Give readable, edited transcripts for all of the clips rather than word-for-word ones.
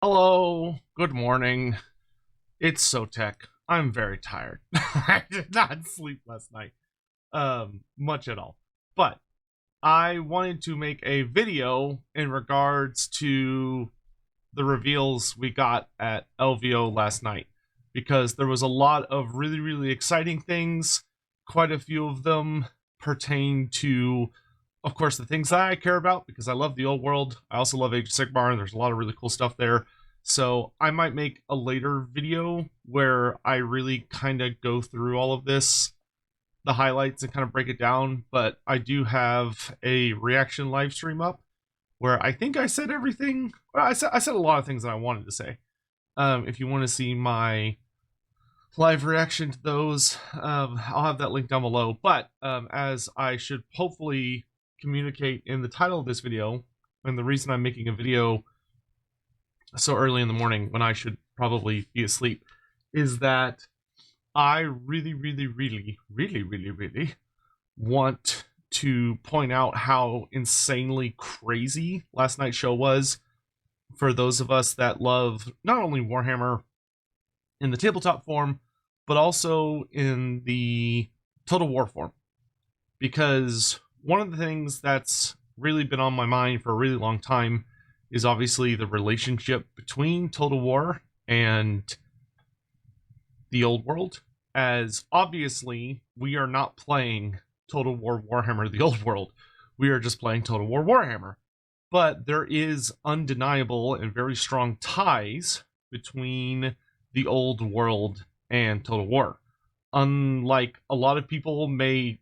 Hello, good morning. It's Sotek. I'm very tired. I did not sleep last night, much at all. But I wanted to make a video in regards to the reveals we got at LVO last night, because there was a lot of really exciting things. Quite a few of them pertain to, of course, the things that I care about, because I love the old world. I also love Age of Sigmar, and there's a lot of really cool stuff there. So I might make a later video where I really kind of go through all of this, the highlights, and kind of break it down. But I do have a reaction live stream up where I think I said everything. Well, I said a lot of things that I wanted to say. If you want to see my live reaction to those, I'll have that link down below. But as I should hopefully communicate in the title of this video, and the reason I'm making a video so early in the morning when I should probably be asleep, is that I really want to point out how insanely crazy last night's show was for those of us that love not only Warhammer in the tabletop form, but also in the Total War form. Because one of the things that's really been on my mind for a really long time is obviously the relationship between Total War and the old world, as obviously we are not playing Total War Warhammer the old world. We are just playing Total War Warhammer. But there is undeniable and very strong ties between the old world and Total War. Unlike a lot of people may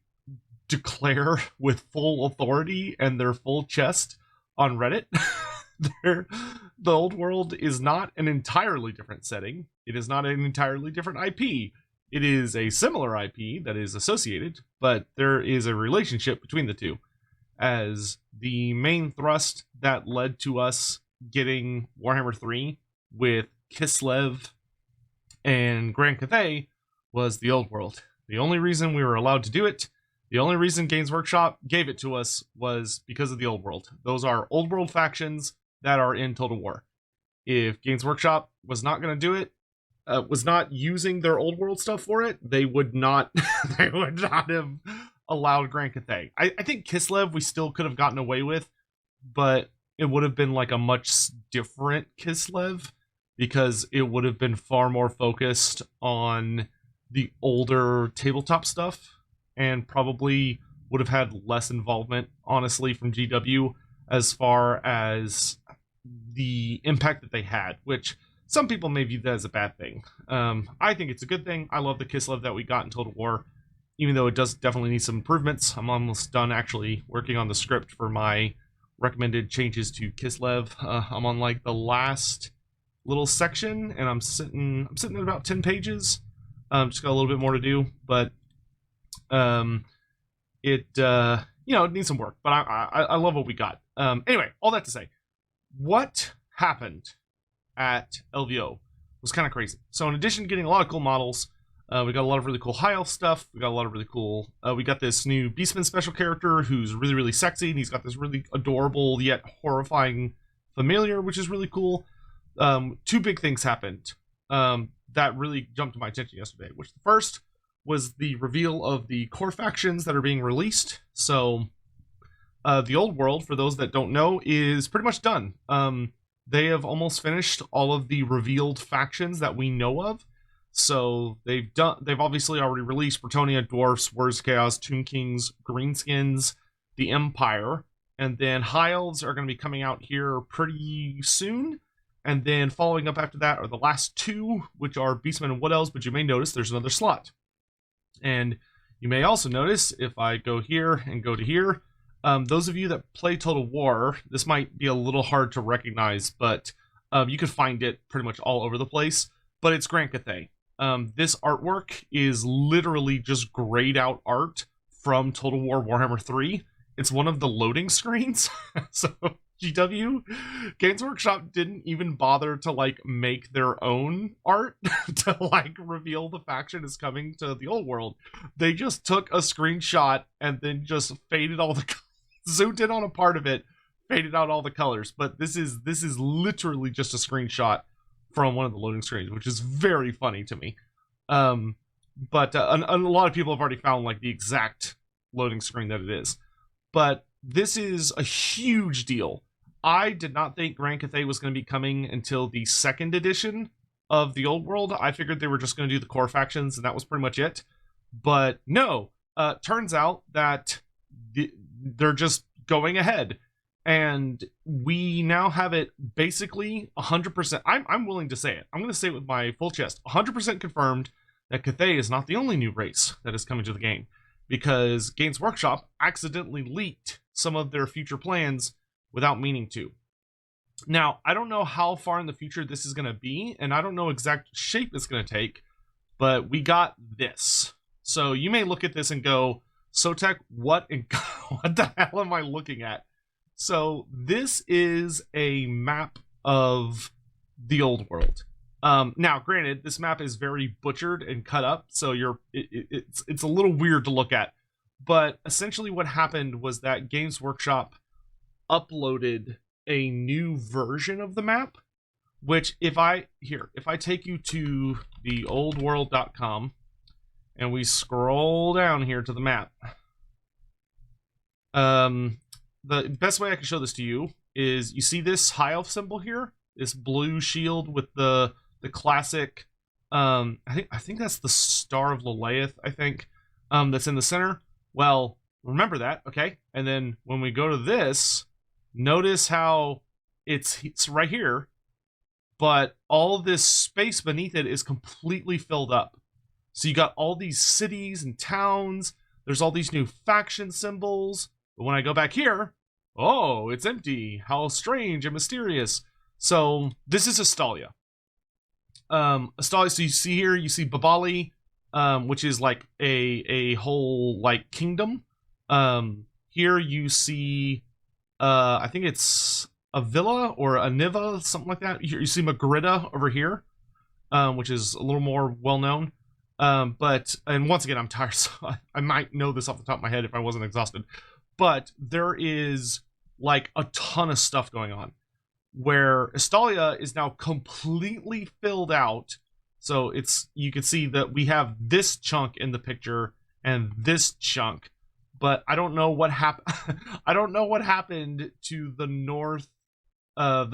declare with full authority and their full chest on Reddit, the old world is not an entirely different setting. It is not an entirely different IP. It is a similar IP that is associated, but there is a relationship between the two. As the main thrust that led to us getting Warhammer 3 with Kislev and Grand Cathay was the old world. The only reason we were allowed to do it, the only reason Games Workshop gave it to us, was because of the old world. Those are old world factions that are in Total War. If Games Workshop was not going to do it, was not using their old world stuff for it, they would not they would not have allowed Grand Cathay. I think Kislev we still could have gotten away with, but it would have been like a much different Kislev, because it would have been far more focused on the older tabletop stuff, and probably would have had less involvement, honestly, from GW as far as the impact that they had, which some people may view that as a bad thing. I think it's a good thing. I love the Kislev that we got in Total War, even though it does definitely need some improvements. I'm almost done actually working on the script for my recommended changes to Kislev. I'm on like the last little section, and I'm sitting at about 10 pages. Just got a little bit more to do, but it needs some work. But I love what we got. Anyway, all that to say, what happened at LVO was kind of crazy. So in addition to getting a lot of cool models, we got a lot of really cool high elf stuff. We got a lot of really cool. We got this new Beastman special character who's really sexy, and he's got this really adorable yet horrifying familiar, which is really cool. Two big things happened that really jumped to my attention yesterday. Which the first was the reveal of the core factions that are being released. So the old world, for those that don't know, is pretty much done. They have almost finished all of the revealed factions that we know of. So they've obviously already released Bretonnia, Dwarfs, Words Chaos, Tomb Kings, Greenskins, the Empire, and then High Elves are going to be coming out here pretty soon. And then following up after that are the last two, which are Beastmen and Wood Elves, but you may notice there's another slot. And you may also notice, if I go here and go to here, those of you that play Total War, this might be a little hard to recognize, but you could find it pretty much all over the place. But it's Grand Cathay. This artwork is literally just grayed out art from Total War Warhammer 3. It's one of the loading screens. So GW, Games Workshop didn't even bother to like make their own art to like reveal the faction is coming to the old world. They just took a screenshot and then just faded all the zoomed in on a part of it, faded out all the colors, but this is literally just a screenshot from one of the loading screens, which is very funny to me. But a lot of people have already found like the exact loading screen that it is. But this is a huge deal. I did not think Grand Cathay was going to be coming until the second edition of the old world. I figured they were just going to do the core factions and that was pretty much it. But no, turns out that they're just going ahead. And we now have it basically 100%. I'm willing to say it. I'm going to say it with my full chest. 100% confirmed that Cathay is not the only new race that is coming to the game. Because Games Workshop accidentally leaked some of their future plans without meaning to. Now, I don't know how far in the future this is going to be, and I don't know exact shape it's going to take, but we got this. So you may look at this and go, Sotek, what the hell am I looking at? So this is a map of the old world. Now, granted, this map is very butchered and cut up, so it's a little weird to look at. But essentially what happened was that Games Workshop uploaded a new version of the map, which if I take you to the oldworld.com and we scroll down here to the map, the best way I can show this to you is you see this high elf symbol here, this blue shield with the classic, I think that's the Star of Lalaeth, I think, that's in the center. Well, remember that, okay? And then when we go to this, notice how it's right here, but all this space beneath it is completely filled up. So you got all these cities and towns, there's all these new faction symbols, but when I go back here, oh, it's empty. How strange and mysterious. So this is Estalia. Estalia, so you see here, you see Babali, which is like a whole like kingdom. Here you see, I think it's a villa or a niva, something like that. Here you see Magritta over here, which is a little more well known. And once again, I'm tired, so I might know this off the top of my head if I wasn't exhausted. But there is like a ton of stuff going on, where Estalia is now completely filled out. So you can see that we have this chunk in the picture and this chunk, but I don't know what happened. I don't know what happened to the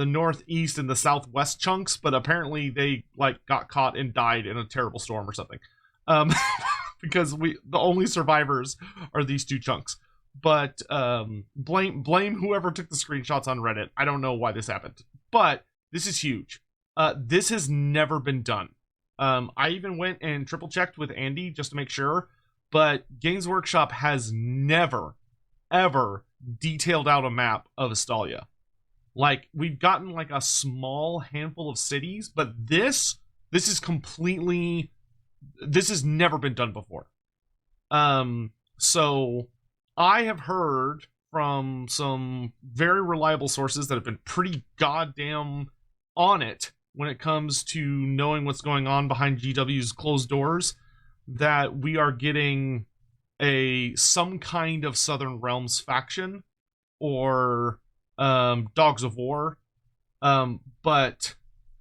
northeast and the southwest chunks, but apparently they like got caught and died in a terrible storm or something. Because the only survivors are these two chunks. But blame whoever took the screenshots on Reddit. I don't know why this happened, but this is huge. This has never been done. I even went and triple checked with Andy just to make sure, but Games Workshop has never, ever detailed out a map of Estalia. Like, we've gotten like a small handful of cities, but this is completely, this has never been done before. So I have heard from some very reliable sources that have been pretty goddamn on it when it comes to knowing what's going on behind GW's closed doors, that we are getting some kind of Southern Realms faction or Dogs of War. But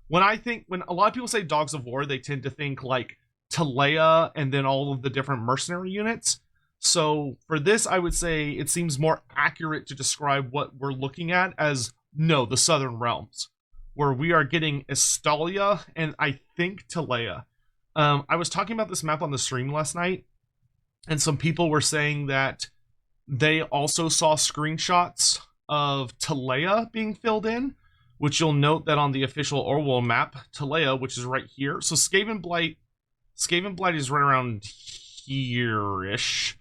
when a lot of people say Dogs of War, they tend to think like Tilea and then all of the different mercenary units. So for this, I would say it seems more accurate to describe what we're looking at as, no, the Southern Realms, where we are getting Estalia and I think Tilea. I was talking about this map on the stream last night, and some people were saying that they also saw screenshots of Tilea being filled in, which you'll note that on the official Orwell map, Tilea, which is right here. So Skaven Blight is right around here-ish.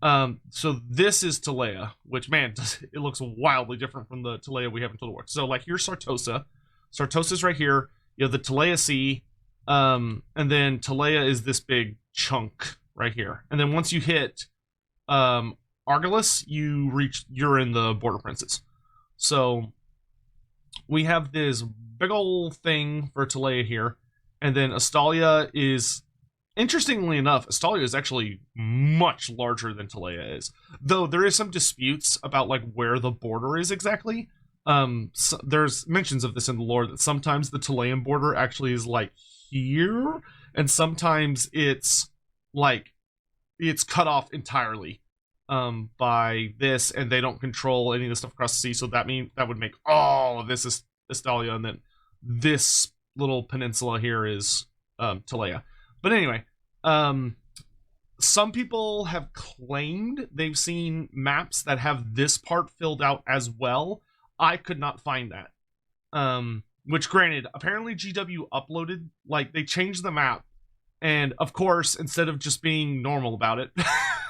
So this is Tilea, which, man, it looks wildly different from the Tilea we have in Total War. So, like, here's Sartosa. Sartosa's right here. You have the Tilea Sea, and then Tilea is this big chunk right here. And then once you hit Argolis, you're in the Border Princes. So we have this big old thing for Tilea here, and then Estalia is Interestingly enough, Estalia is actually much larger than Tilea is, though there is some disputes about like where the border is exactly. So there's mentions of this in the lore that sometimes the Tilean border actually is like here, and sometimes it's like it's cut off entirely by this, and they don't control any of the stuff across the sea. So that would make all of this is Estalia, and then this little peninsula here is Tilea. But anyway, some people have claimed they've seen maps that have this part filled out as well. I could not find that. Which, granted, apparently GW uploaded, like, they changed the map. And, of course, instead of just being normal about it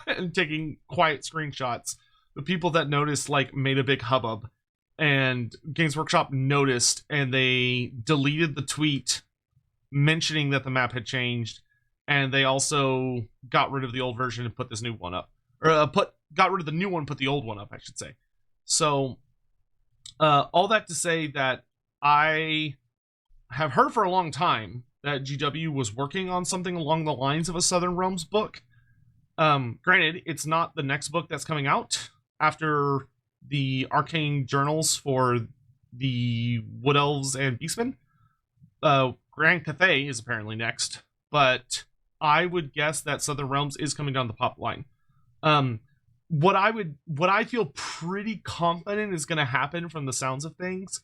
and taking quiet screenshots, the people that noticed, like, made a big hubbub. And Games Workshop noticed, and they deleted the tweet mentioning that the map had changed, and they also got rid of the old version and put this new one up, or got rid of the new one, put the old one up, I should say. So all that to say that I have heard for a long time that GW was working on something along the lines of a Southern Realms book. Granted, it's not the next book that's coming out after the Arcane Journals for the Wood Elves and Beastmen. Grand Cathay is apparently next, but I would guess that Southern Realms is coming down the pop line. What I feel pretty confident is going to happen from the sounds of things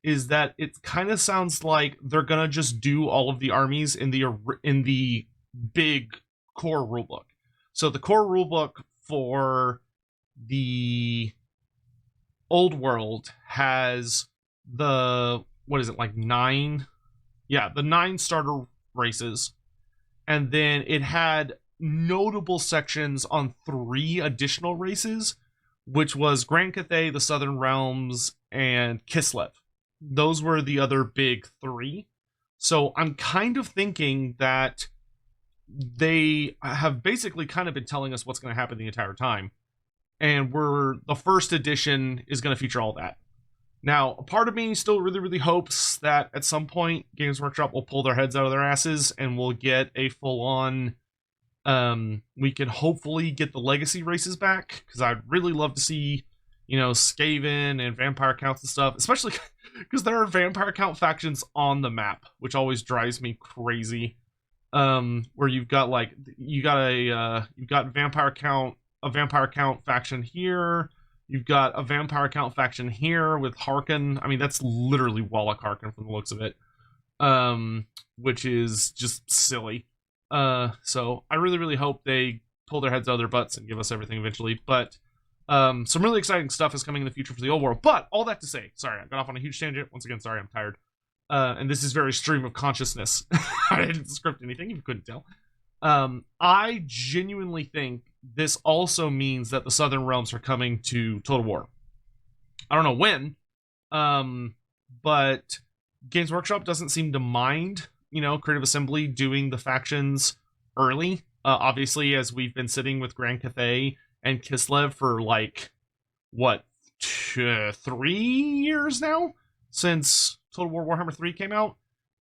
is that it kind of sounds like they're going to just do all of the armies in the big core rulebook. So the core rulebook for the old world has the, what is it, like 9? Yeah, the 9 starter races. And then it had notable sections on 3 additional races, which was Grand Cathay, the Southern Realms, and Kislev. Those were the other big 3. So I'm kind of thinking that they have basically kind of been telling us what's going to happen the entire time. And the first edition is going to feature all that. Now, a part of me still really, really hopes that at some point Games Workshop will pull their heads out of their asses and we'll get a full-on... we can hopefully get the legacy races back, because I'd really love to see, Skaven and vampire counts and stuff, especially because there are vampire count factions on the map, which always drives me crazy. Where you've got vampire count, a vampire count faction here. You've got a vampire count faction here with Harkin. I mean, that's literally Wallach Harkin from the looks of it, which is just silly. So I really, really hope they pull their heads out of their butts and give us everything eventually. But some really exciting stuff is coming in the future for the old world. But all that to say, sorry, I got off on a huge tangent. Once again, sorry, I'm tired. And this is very stream of consciousness. I didn't script anything, if you couldn't tell. I genuinely think this also means that the Southern Realms are coming to Total War. I don't know when, but Games Workshop doesn't seem to mind, Creative Assembly doing the factions early. Obviously, as we've been sitting with Grand Cathay and Kislev for 3 years now since Total War Warhammer 3 came out.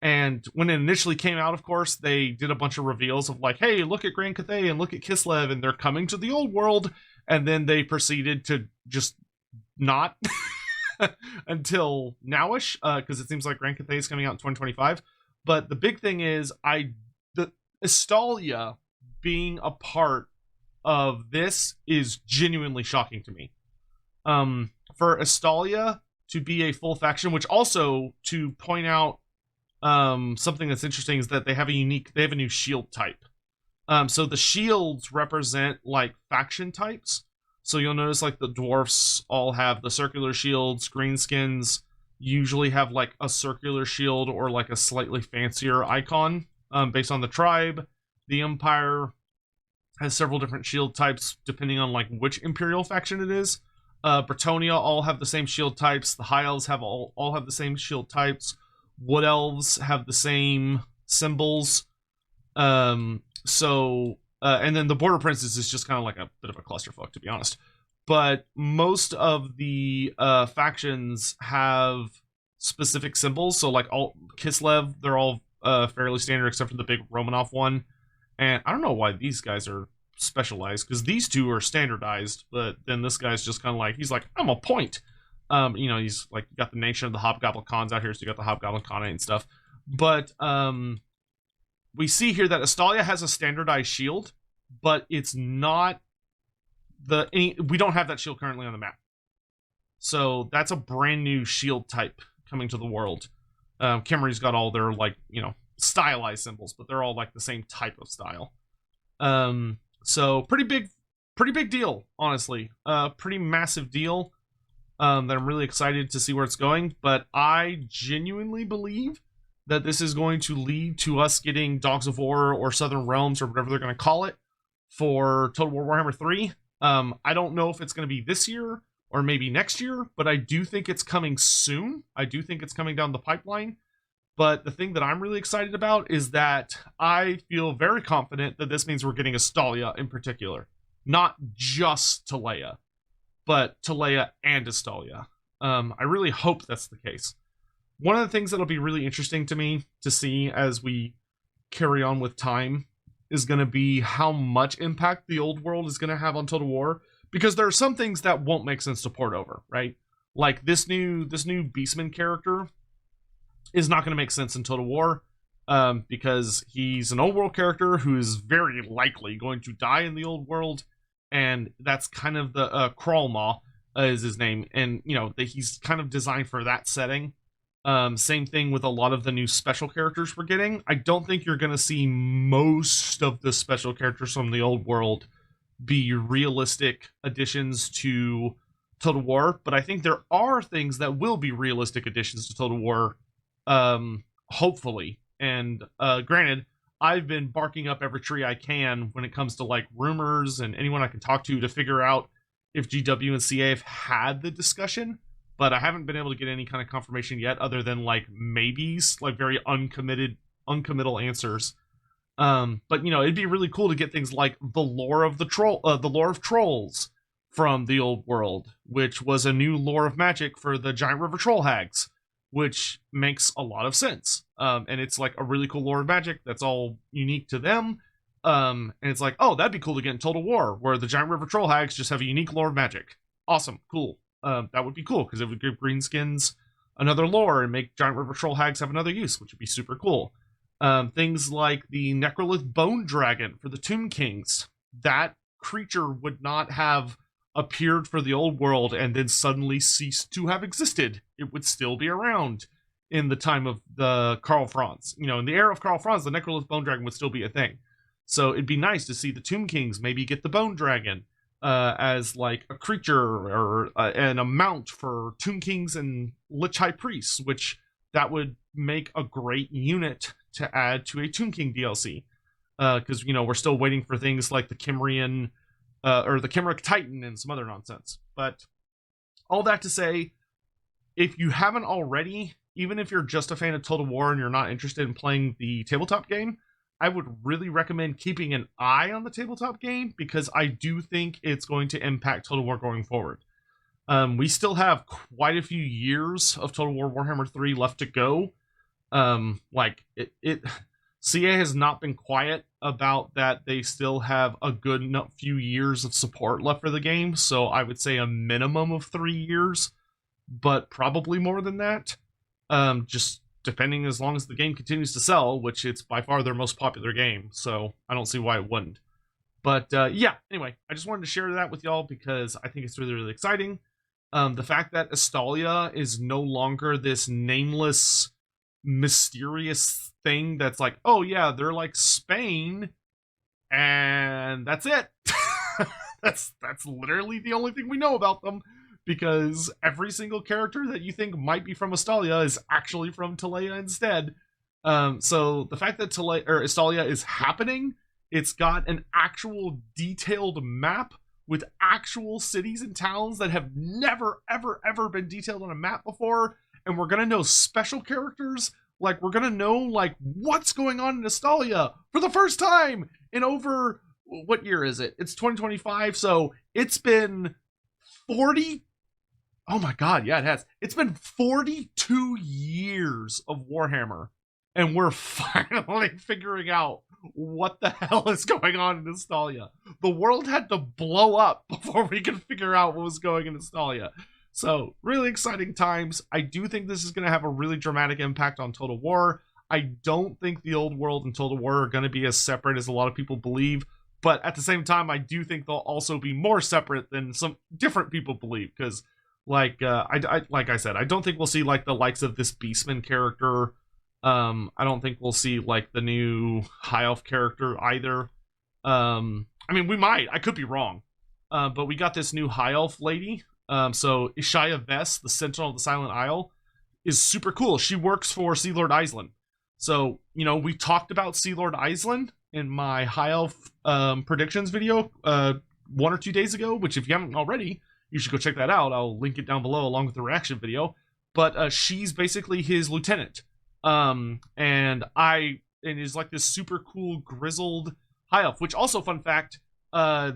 And when it initially came out, of course, they did a bunch of reveals of like, hey, look at Grand Cathay and look at Kislev, and they're coming to the old world. And then they proceeded to just not until nowish, because it seems like Grand Cathay is coming out in 2025. But the big thing is, the Estalia being a part of this is genuinely shocking to me. For Estalia to be a full faction, which also, to point out something that's interesting, is that they have a new shield type. So the shields represent like faction types. So you'll notice like the dwarfs all have the circular shields. Greenskins usually have like a circular shield or like a slightly fancier icon based on the tribe. The Empire has several different shield types depending on like which Imperial faction it is. Bretonia all have the same shield types. The High Elves have all have the same shield types. Wood Elves have the same symbols. And then the Border Princes is just kind of like a bit of a clusterfuck, to be honest. But most of the factions have specific symbols. So like all Kislev, they're all fairly standard except for the big Romanov one. And I don't know why these guys are specialized, because these two are standardized, but then this guy's just kind of like, he's like, I'm a point. You know, he's like, you got the nation of the Hobgoblin Khans out here, so you got the Hobgoblin Khanate and stuff. But we see here that Estalia has a standardized shield, but it's not we don't have that shield currently on the map. So that's a brand new shield type coming to the world. Kimmery's got all their, like, you know, stylized symbols, but they're all like the same type of style. So pretty big deal, honestly. Pretty massive deal. That I'm really excited to see where it's going. But I genuinely believe that this is going to lead to us getting Dogs of War or Southern Realms or whatever they're going to call it for Total War Warhammer 3. I don't know if it's going to be this year or maybe next year, but I do think it's coming soon. I do think it's coming down the pipeline. But the thing that I'm really excited about is that I feel very confident that this means we're getting Estalia in particular. Not just Tilea, but Tilea and Estalia. I really hope that's the case. One of the things that'll be really interesting to me to see as we carry on with time is going to be how much impact the old world is going to have on Total War, because there are some things that won't make sense to port over, right? Like this new Beastman character is not going to make sense in Total War, because he's an old world character who is very likely going to die in the old world, and that's kind of the Crawlmaw is his name, and you know he's kind of designed for that setting. Same thing with a lot of the new special characters we're getting. I don't think you're going to see most of the special characters from the old world be realistic additions to Total War, but I think there are things that will be realistic additions to Total War, hopefully. And granted, I've been barking up every tree I can when it comes to like rumors and anyone I can talk to figure out if GW and CA have had the discussion, but I haven't been able to get any kind of confirmation yet, other than like maybes, like very uncommittal answers. But you know, it'd be really cool to get things like the lore of the lore of trolls from the old world, which was a new lore of magic for the Giant River Troll Hags, which makes a lot of sense. And it's like a really cool lore of magic that's all unique to them. And it's like, oh, that'd be cool to get in Total War, where the Giant River Troll Hags just have a unique lore of magic. Awesome, cool. That would be cool, because it would give Greenskins another lore and make Giant River Troll Hags have another use, which would be super cool. Things like the Necrolith Bone Dragon for the Tomb Kings. That creature would not have appeared for the old world and then suddenly ceased to have existed. It would still be around in the time of the Karl Franz. You know, in the era of Karl Franz, the Necrolith Bone Dragon would still be a thing. So it'd be nice to see the Tomb Kings maybe get the Bone Dragon as like a creature or and a mount for Tomb Kings and Lich High Priests, which that would make a great unit to add to a Tomb King DLC. Because, you know, we're still waiting for things like the Kimrian or the Kimric Titan and some other nonsense. But all that to say, if you haven't already, even if you're just a fan of Total War and you're not interested in playing the tabletop game, I would really recommend keeping an eye on the tabletop game, because I do think it's going to impact Total War going forward. We still have quite a few years of Total War Warhammer 3 left to go. CA has not been quiet about that. They still have a good few years of support left for the game, so I would say a minimum of 3 years, but probably more than that. Just depending, as long as the game continues to sell, which it's by far their most popular game, so I don't see why it wouldn't. But yeah, anyway, I just wanted to share that with y'all because I think it's really, really exciting. The fact that Estalia is no longer this nameless, mysterious thing that's like, oh yeah, they're like Spain, and that's it. that's literally the only thing we know about them, because every single character that you think might be from Estalia is actually from Tilea instead. So the fact that Estalia is happening, it's got an actual detailed map with actual cities and towns that have never, ever, ever been detailed on a map before, and we're gonna know special characters. Like, we're gonna know, like, what's going on in Estalia for the first time in over, what year is it? It's 2025, so it's been 40... Oh my god, yeah, it has. It's been 42 years of Warhammer and we're finally figuring out what the hell is going on in Estalia. The world had to blow up before we could figure out what was going in Estalia. So, really exciting times. I do think this is going to have a really dramatic impact on Total War. I don't think the old world and Total War are going to be as separate as a lot of people believe. But at the same time, I do think they'll also be more separate than some different people believe. Because, like I said, I don't think we'll see like the likes of this Beastman character. I don't think we'll see like the new High Elf character either. I mean, we might. I could be wrong. But we got this new High Elf lady. So Ishaya Vess, the Sentinel of the Silent Isle, is super cool. She works for Sea Lord Island. So, you know, we talked about Sea Lord Island in my High Elf predictions video 1 or 2 days ago, which if you haven't already, you should go check that out. I'll link it down below along with the reaction video. But she's basically his lieutenant. And is like this super cool grizzled High Elf, which also, fun fact,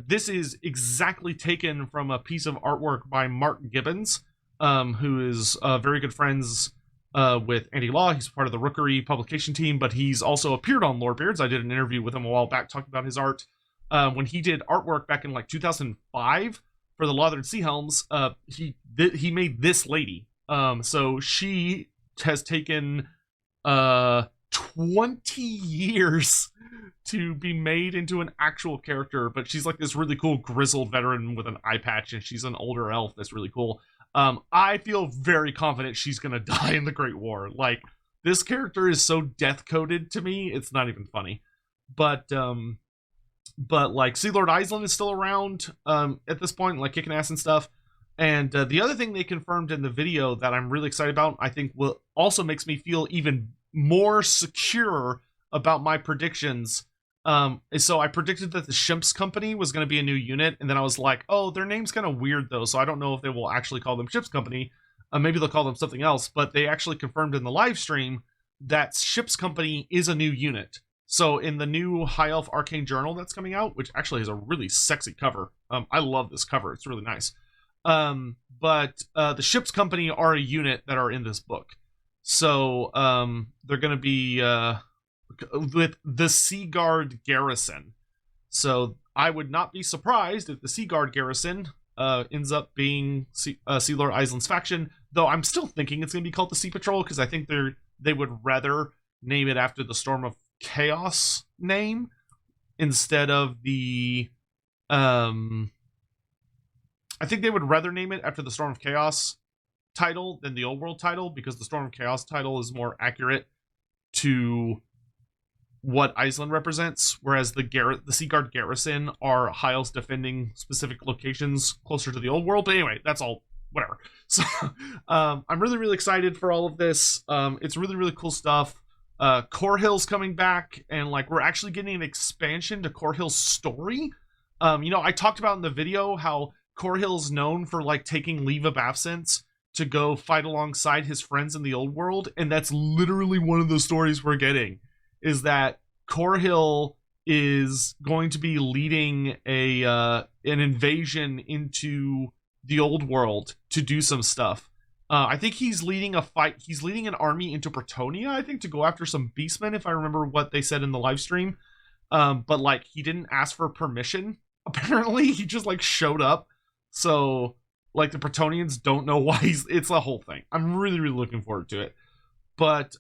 this is exactly taken from a piece of artwork by Mark Gibbons, who is very good friends with Andy Law. He's part of the Rookery publication team, but he's also appeared on Lorebeards. I did an interview with him a while back talking about his art. When he did artwork back in like 2005 for the Lathered Sea Helms, he made this lady. So she has taken 20 years to be made into an actual character, but she's like this really cool grizzled veteran with an eye patch, and she's an older elf that's really cool. I feel very confident she's gonna die in the Great War. Like, this character is so death-coded to me, it's not even funny. But like, Sea Lord Island is still around at this point, like kicking ass and stuff. And the other thing they confirmed in the video that I'm really excited about, I think will also makes me feel even more secure about my predictions. So I predicted that the Shimps Company was going to be a new unit, and then I was like, oh, their name's kind of weird though, so I don't know if they will actually call them Ship's Company. Maybe they'll call them something else, but they actually confirmed in the live stream that Ship's Company is a new unit. So in the new High Elf Arcane Journal that's coming out, which actually has a really sexy cover, I love this cover, it's really nice. But the Ship's Company are a unit that are in this book. So they're going to be with the Sea Guard Garrison. So I would not be surprised if the Sea Guard Garrison ends up being Sea Lord Island's faction, though I'm still thinking it's going to be called the Sea Patrol, because I think they would rather name it after the Storm of Chaos name instead of the I think they would rather name it after the Storm of Chaos title than the Old World title, because the Storm of Chaos title is more accurate to what Iceland represents, whereas the Sea Guard Garrison are High Elves defending specific locations closer to the Old World. But anyway, that's all whatever. So I'm really, really excited for all of this. It's really, really cool stuff. Core Hill's coming back, and like we're actually getting an expansion to Core Hill's story. You know, I talked about in the video how Core Hill's known for like taking leave of absence to go fight alongside his friends in the Old World, and that's literally one of the stories we're getting, is that Core Hill is going to be leading an invasion into the Old World to do some stuff. I think he's leading a fight. He's leading an army into Bretonia, I think, to go after some beastmen, if I remember what they said in the live stream. But like, he didn't ask for permission. Apparently, he just like showed up. So like, the Bretonians don't know why it's a whole thing. I'm really, really looking forward to it. But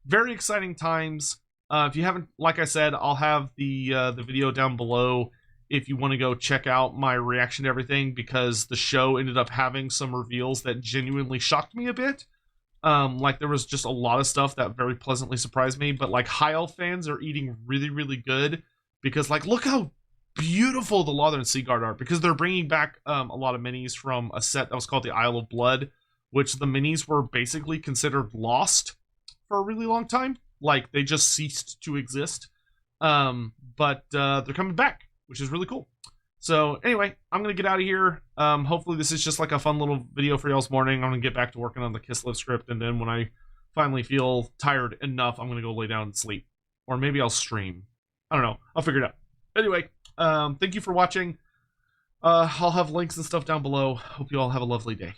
very exciting times. If you haven't, like I said, I'll have the video down below if you want to go check out my reaction to everything, because the show ended up having some reveals that genuinely shocked me a bit. Like, there was just a lot of stuff that very pleasantly surprised me, but like, High Elf fans are eating really, really good, because like, look how beautiful the Lothern Sea Guard are, because they're bringing back a lot of minis from a set that was called the Isle of Blood, which the minis were basically considered lost for a really long time. Like, they just ceased to exist. But they're coming back, which is really cool. So anyway, I'm going to get out of here. Hopefully this is just like a fun little video for y'all's morning. I'm going to get back to working on the Kislev script, and then when I finally feel tired enough, I'm going to go lay down and sleep. Or maybe I'll stream. I don't know. I'll figure it out. Anyway, thank you for watching. I'll have links and stuff down below. Hope you all have a lovely day.